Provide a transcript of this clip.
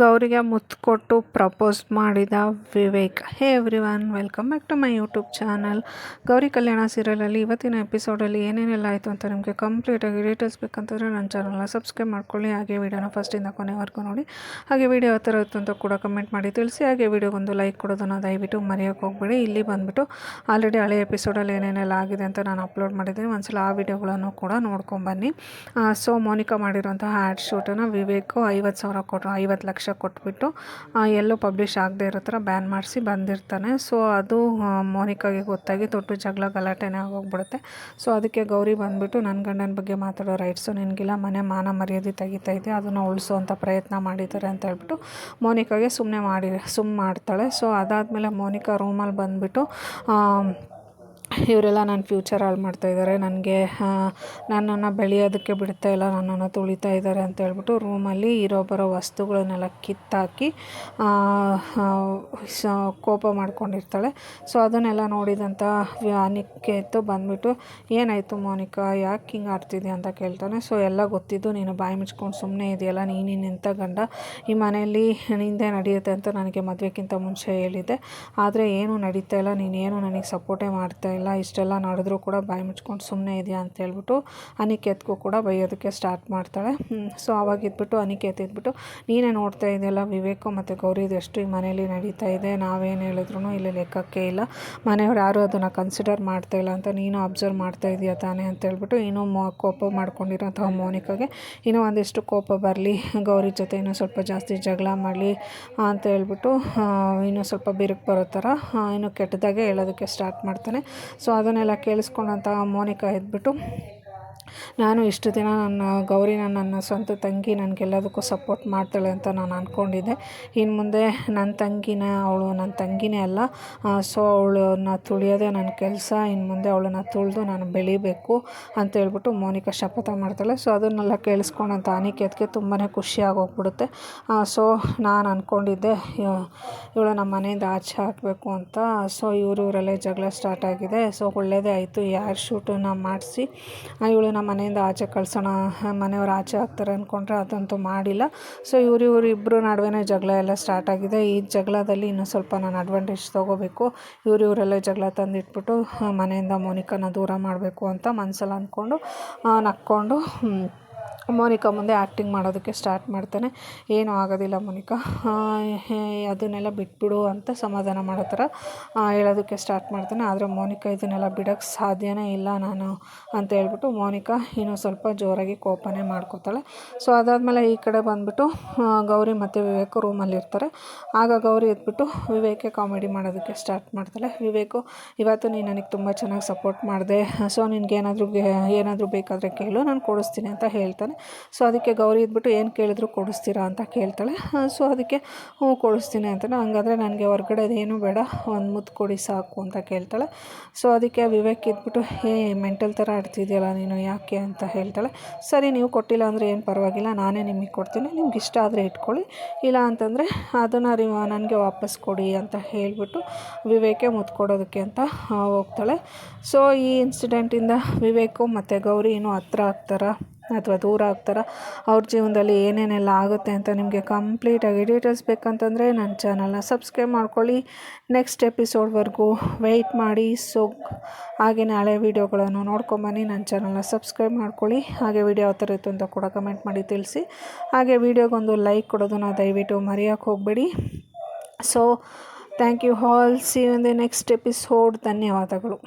ಗೌರಿಗೆ ಮುತ್ತು ಕೊಟ್ಟು ಪ್ರಪೋಸ್ ಮಾಡಿದ Vivek. Hey everyone, welcome back to my YouTube channel. Gauri Kalyana ಸೀರಿಯಲಲ್ಲಿ ಇವತ್ತಿನ ಎಪಿಸೋಡಲ್ಲಿ ಏನೇನೆಲ್ಲ ಆಯಿತು ಅಂತ ನಿಮಗೆ ಕಂಪ್ಲೀಟಾಗಿ ಡೀಟೇಲ್ಸ್ ಬೇಕಂತಂದರೆ ನನ್ನ ಚಾನಲ್ನ ಸಬ್ಸ್ಕ್ರೈಬ್ ಮಾಡ್ಕೊಳ್ಳಿ. ಹಾಗೆ ವಿಡಿಯೋನ ಫಸ್ಟಿಂದ ಕೊನೆವರೆಗೂ ನೋಡಿ. ಹಾಗೆ ವಿಡಿಯೋ ಯಾವ ಥರ ಇತ್ತು ಅಂತ ಕೂಡ ಕಮೆಂಟ್ ಮಾಡಿ ತಿಳಿಸಿ. ಹಾಗೆ ವಿಡಿಯೋಗೊಂದು ಲೈಕ್ ಕೊಡೋದನ್ನು ದಯವಿಟ್ಟು ಮರೆಯೋಕ್ಕೆ ಹೋಗ್ಬೇಡಿ. ಇಲ್ಲಿ ಬಂದುಬಿಟ್ಟು ಆಲ್ರೆಡಿ ಹಳೆ ಎಪಿಸೋಡಲ್ಲಿ ಏನೇನೆಲ್ಲ ಆಗಿದೆ ಅಂತ ನಾನು ಅಪ್ಲೋಡ್ ಮಾಡಿದ್ದೀನಿ. ಒಂದ್ಸಲ ಆ ವಿಡಿಯೋಗಳನ್ನು ಕೂಡ ನೋಡ್ಕೊಂಬನ್ನಿ. ಸೊ ಮೋನಿಕಾ ಮಾಡಿರೋಂತಹ ಆ್ಯಡ್ ಶೂಟನ್ನು ವಿವೇಕು 50,000 ಕೊಟ್ಟು 50 ಲಕ್ಷ ಕೊಟ್ಬಿಟ್ಟು ಎಲ್ಲೂ ಪಬ್ಲಿಷ್ ಆಗದೆ ಇರೋ ಥರ ಬ್ಯಾನ್ ಮಾಡಿಸಿ ಬಂದಿರ್ತಾನೆ. ಸೊ ಅದು ಮೋನಿಕಾಗೆ ಗೊತ್ತಾಗಿ ದೊಡ್ಡ ಜಗಳ ಗಲಾಟೆನೇ ಆಗೋಗ್ಬಿಡುತ್ತೆ. ಸೊ ಅದಕ್ಕೆ ಗೌರಿ ಬಂದುಬಿಟ್ಟು ನನ್ನ ಗಂಡನ ಬಗ್ಗೆ ಮಾತಾಡೋ ರೈಟ್ಸು ನಿನಗಿಲ್ಲ, ಮನೆ ಮಾನ ಮರ್ಯಾದೆ ತೆಗಿತಾ ಇದೆ, ಅದನ್ನು ಉಳಿಸೋವಂಥ ಪ್ರಯತ್ನ ಮಾಡಿದ್ದಾರೆ ಅಂತ ಹೇಳ್ಬಿಟ್ಟು ಮೋನಿಕಾಗೆ ಸುಮ್ಮನೆ ಮಾಡ್ತಾಳೆ. ಸೊ ಅದಾದಮೇಲೆ ಮೋನಿಕಾ ರೂಮಲ್ಲಿ ಬಂದುಬಿಟ್ಟು ಇವರೆಲ್ಲ ನನ್ನ ಫ್ಯೂಚರ್ ಹಾಳು ಮಾಡ್ತಾಯಿದ್ದಾರೆ, ನನಗೆ ನನ್ನನ್ನು ಬೆಳೆಯೋದಕ್ಕೆ ಬಿಡ್ತಾಯಿಲ್ಲ, ನನ್ನನ್ನು ತುಳಿತಾ ಇದ್ದಾರೆ ಅಂತ ಹೇಳ್ಬಿಟ್ಟು ರೂಮಲ್ಲಿ ಇರೋ ಬರೋ ವಸ್ತುಗಳನ್ನೆಲ್ಲ ಕಿತ್ತಾಕಿ ಕೋಪ ಮಾಡ್ಕೊಂಡಿರ್ತಾಳೆ. ಸೊ ಅದನ್ನೆಲ್ಲ ನೋಡಿದಂಥ ಅನಿಕೇತ್ ಬಂದುಬಿಟ್ಟು ಏನಾಯಿತು ಮೋನಿಕಾ, ಯಾಕೆ ಹಿಂಗೆ ಆಡ್ತಿದ್ಯಾ ಅಂತ ಕೇಳ್ತಾನೆ. ಸೊ ಎಲ್ಲ ಗೊತ್ತಿದ್ದು ನೀನು ಬಾಯಿ ಮುಚ್ಕೊಂಡು ಸುಮ್ಮನೆ ಇದೆಯಲ್ಲ, ನೀನು ಎಂಥ ಗಂಡ, ಈ ಮನೆಯಲ್ಲಿ ನಿಂದೆ ನಡೆಯುತ್ತೆ ಅಂತ ನನಗೆ ಮದುವೆಗಿಂತ ಮುಂಚೆ ಹೇಳಿದ್ದೆ, ಆದರೆ ಏನೂ ನಡೀತಾ ಇಲ್ಲ, ನೀನೇನು ನನಗೆ ಸಪೋರ್ಟೇ ಮಾಡ್ತಾಯಿಲ್ಲ, ಇಷ್ಟೆಲ್ಲ ನಡೆದ್ರೂ ಕೂಡ ಬಾಯಿ ಮುಚ್ಕೊಂಡು ಸುಮ್ಮನೆ ಇದೆಯಾ ಅಂತ ಹೇಳ್ಬಿಟ್ಟು ಅನಿಕೇತ್ಗೂ ಕೂಡ ಬೈಯೋದಕ್ಕೆ ಸ್ಟಾರ್ಟ್ ಮಾಡ್ತಾಳೆ. ಸೊ ಆವಾಗ ಇದ್ಬಿಟ್ಟು ಅನಿಕೇತ್ ಇದ್ಬಿಟ್ಟು ನೀನೇ ನೋಡ್ತಾ ಇದೆಯಲ್ಲ ವಿವೇಕು ಮತ್ತು ಗೌರಿದು ಎಷ್ಟು ಈ ಮನೇಲಿ ನಡೀತಾ ಇದೆ, ನಾವೇನು ಹೇಳಿದ್ರು ಇಲ್ಲಿ ಲೆಕ್ಕಕ್ಕೆ ಇಲ್ಲ, ಮನೆಯವ್ರು ಯಾರು ಅದನ್ನು ಕನ್ಸಿಡರ್ ಮಾಡ್ತಾಯಿಲ್ಲ ಅಂತ ನೀನು ಅಬ್ಸರ್ವ್ ಮಾಡ್ತಾ ಇದೆಯಾ ತಾನೇ ಅಂತ ಹೇಳ್ಬಿಟ್ಟು ಇನ್ನೂ ಕೋಪ ಮಾಡ್ಕೊಂಡಿರೋಂತಹ ಮೋನಿಕಾಗೆ ಇನ್ನೂ ಒಂದಿಷ್ಟು ಕೋಪ ಬರಲಿ, ಗೌರಿ ಜೊತೆ ಇನ್ನೂ ಸ್ವಲ್ಪ ಜಾಸ್ತಿ ಜಗಳ ಮಾಡಲಿ ಅಂತ ಹೇಳ್ಬಿಟ್ಟು ಇನ್ನೂ ಸ್ವಲ್ಪ ಬಿರುಕು ಬರೋ ಥರ ಇನ್ನೂ ಕೆಟ್ಟದಾಗೆ ಹೇಳೋದಕ್ಕೆ ಸ್ಟಾರ್ಟ್ ಮಾಡ್ತಾನೆ. ಸೊ ಅದನ್ನೆಲ್ಲ ಕೇಳಿಸ್ಕೊಂಡಂಥ ಮೋನಿಕಾ ಎದ್ಬಿಟ್ಟು ನಾನು ಇಷ್ಟು ದಿನ ಗೌರಿ ನನ್ನ ಸ್ವಂತ ತಂಗಿ, ನನಗೆಲ್ಲದಕ್ಕೂ ಸಪೋರ್ಟ್ ಮಾಡ್ತಾಳೆ ಅಂತ ನಾನು ಅಂದ್ಕೊಂಡಿದ್ದೆ, ಇನ್ನು ಮುಂದೆ ಅವಳು ನನ್ನ ತಂಗಿನೇ ಅಲ್ಲ, ಸೊ ಅವಳನ್ನ ತುಳಿಯೋದೇ ನನ್ನ ಕೆಲಸ, ಇನ್ನು ಮುಂದೆ ಅವಳನ್ನು ತುಳಿದು ನಾನು ಬೆಳಿಬೇಕು ಅಂತ ಹೇಳ್ಬಿಟ್ಟು ಮೋನಿಕಾ ಶಪಥ ಮಾಡ್ತಾಳೆ. ಸೊ ಅದನ್ನೆಲ್ಲ ಕೇಳಿಸ್ಕೊಂಡಂಥ ಅನಿಕೇತ್ಗೆ ತುಂಬಾ ಖುಷಿಯಾಗೋಗ್ಬಿಡುತ್ತೆ. ಸೊ ನಾನು ಅಂದ್ಕೊಂಡಿದ್ದೆ ಇವಳು ನಮ್ಮ ಮನೆಯಿಂದ ಆಚೆ ಹಾಕಬೇಕು ಅಂತ. ಸೊ ಇವರಲ್ಲೇ ಜಗಳ ಸ್ಟಾರ್ಟ್ ಆಗಿದೆ. ಸೊ ಒಳ್ಳೆಯದೇ ಆಯಿತು, ಈ ಆ್ಯಡ್ ಶೂಟನ್ನು ಮಾಡಿಸಿ ಇವಳು ನಮ್ಮ ಮನೆಯಿಂದ ಆಚೆ ಕಳ್ಸೋಣ, ಮನೆಯವ್ರು ಆಚೆ ಹಾಕ್ತಾರೆ ಅಂದ್ಕೊಂಡ್ರೆ ಅದಂತೂ ಮಾಡಿಲ್ಲ. ಸೊ ಇವರಿಬ್ಬರು ನಡುವೆ ಜಗಳ ಎಲ್ಲ ಸ್ಟಾರ್ಟ್ ಆಗಿದೆ. ಈ ಜಗಳದಲ್ಲಿ ಇನ್ನೂ ಸ್ವಲ್ಪ ನಾನು ಅಡ್ವಾಂಟೇಜ್ ತೊಗೋಬೇಕು, ಇವರೆಲ್ಲ ಜಗಳ ತಂದಿಟ್ಬಿಟ್ಟು ಮನೆಯಿಂದ ಮೋನಿಕಾನ ದೂರ ಮಾಡಬೇಕು ಅಂತ ಮನಸ್ಸಲ್ಲಿ ಅಂದ್ಕೊಂಡು ನಕ್ಕೊಂಡು ಮೋನಿಕಾ ಮುಂದೆ ಆ್ಯಕ್ಟಿಂಗ್ ಮಾಡೋದಕ್ಕೆ ಸ್ಟಾರ್ಟ್ ಮಾಡ್ತಾನೆ. ಏನೂ ಆಗೋದಿಲ್ಲ ಮೋನಿಕಾ, ಅದನ್ನೆಲ್ಲ ಬಿಟ್ಬಿಡು ಅಂತ ಸಮಾಧಾನ ಮಾಡೋ ಥರ ಹೇಳೋದಕ್ಕೆ ಸ್ಟಾರ್ಟ್ ಮಾಡ್ತಾನೆ. ಆದರೆ ಮೋನಿಕಾ ಇದನ್ನೆಲ್ಲ ಬಿಡೋಕ್ಕೆ ಸಾಧ್ಯನೇ ಇಲ್ಲ ನಾನು ಅಂತ ಹೇಳ್ಬಿಟ್ಟು ಮೋನಿಕಾ ಇನ್ನೂ ಸ್ವಲ್ಪ ಜೋರಾಗಿ ಕೋಪನೇ ಮಾಡ್ಕೋತಾಳೆ. ಸೊ ಅದಾದಮೇಲೆ ಈ ಕಡೆ ಬಂದುಬಿಟ್ಟು ಗೌರಿ ಮತ್ತು ವಿವೇಕು ರೂಮಲ್ಲಿರ್ತಾರೆ. ಆಗ ಗೌರಿ ಎದ್ಬಿಟ್ಟು ವಿವೇಕೆ ಕಾಮಿಡಿ ಮಾಡೋದಕ್ಕೆ ಸ್ಟಾರ್ಟ್ ಮಾಡ್ತಾಳೆ. ವಿವೇಕು, ಇವತ್ತು ನೀನು ನನಗೆ ತುಂಬ ಚೆನ್ನಾಗಿ ಸಪೋರ್ಟ್ ಮಾಡಿದೆ, ಸೊ ನಿನಗೆ ಏನಾದರೂ ಬೇಕಾದರೆ ಕೇಳು, ನಾನು ಕೊಡಿಸ್ತೀನಿ ಅಂತ ಹೇಳ್ತಾನೆ. ಸೊ ಅದಕ್ಕೆ ಗೌರಿ ಇದ್ಬಿಟ್ಟು ಏನು ಕೇಳಿದ್ರು ಕೊಡಿಸ್ತೀರಾ ಅಂತ ಕೇಳ್ತಾಳೆ. ಸೊ ಅದಕ್ಕೆ ಹ್ಞೂ ಕೊಡಿಸ್ತೀನಿ ಅಂತಾನೆ. ಹಂಗಾದರೆ ನನಗೆ ಹೊರ್ಗಡೆದು ಏನೂ ಬೇಡ, ಒಂದು ಮುತ್ತು ಕೊಡಿ ಸಾಕು ಅಂತ ಕೇಳ್ತಾಳೆ. ಸೊ ಅದಕ್ಕೆ ವಿವೇಕ್ ಇದ್ಬಿಟ್ಟು ಮೆಂಟಲ್ ಥರ ಆಡ್ತಿದ್ಯಲ್ಲ ನೀನು, ಯಾಕೆ ಅಂತ ಹೇಳ್ತಾಳೆ. ಸರಿ, ನೀವು ಕೊಟ್ಟಿಲ್ಲ ಅಂದರೆ ಏನು ಪರವಾಗಿಲ್ಲ, ನಾನೇ ನಿಮಗೆ ಕೊಡ್ತೀನಿ, ನಿಮ್ಗೆ ಇಷ್ಟ ಆದರೆ ಇಟ್ಕೊಳ್ಳಿ, ಇಲ್ಲ ಅಂತಂದರೆ ಅದನ್ನು ನನಗೆ ವಾಪಸ್ ಕೊಡಿ ಅಂತ ಹೇಳಿಬಿಟ್ಟು ವಿವೇಕೆ ಮುತ್ತು ಕೊಡೋದಕ್ಕೆ ಅಂತ ಹೋಗ್ತಾಳೆ. ಸೊ ಈ ಇನ್ಸಿಡೆಂಟಿಂದ ವಿವೇಕು ಮತ್ತು ಗೌರಿ ಇನ್ನೂ ಹತ್ರ ಆಗ್ತಾರ ಅಥವಾ ದೂರ ಆಗ್ತಾರ, ಅವ್ರ ಜೀವನದಲ್ಲಿ ಏನೇನೆಲ್ಲ ಆಗುತ್ತೆ ಅಂತ ನಿಮಗೆ ಕಂಪ್ಲೀಟಾಗಿ ಡೀಟೇಲ್ಸ್ ಬೇಕಂತಂದರೆ ನನ್ನ ಚಾನಲ್ನ ಸಬ್ಸ್ಕ್ರೈಬ್ ಮಾಡ್ಕೊಳ್ಳಿ. ನೆಕ್ಸ್ಟ್ ಎಪಿಸೋಡ್ವರೆಗೂ ವೆಯ್ಟ್ ಮಾಡಿ. ಸೊ ಹಾಗೆಯೇ ಹಳೆ ವೀಡಿಯೋಗಳನ್ನು ನೋಡ್ಕೊಂಬನ್ನಿ, ನನ್ನ ಚಾನಲ್ನ ಸಬ್ಸ್ಕ್ರೈಬ್ ಮಾಡ್ಕೊಳ್ಳಿ. ಹಾಗೆ ವೀಡಿಯೋ ಯಾವ ಥರ ಇತ್ತು ಅಂತ ಕೂಡ ಕಮೆಂಟ್ ಮಾಡಿ ತಿಳಿಸಿ. ಹಾಗೆ ವೀಡಿಯೋಗೊಂದು ಲೈಕ್ ಕೊಡೋದನ್ನು ದಯವಿಟ್ಟು ಮರೆಯೋಕ್ಕೆ ಹೋಗಬೇಡಿ. So thank you all, see you in the next episode. ಧನ್ಯವಾದಗಳು.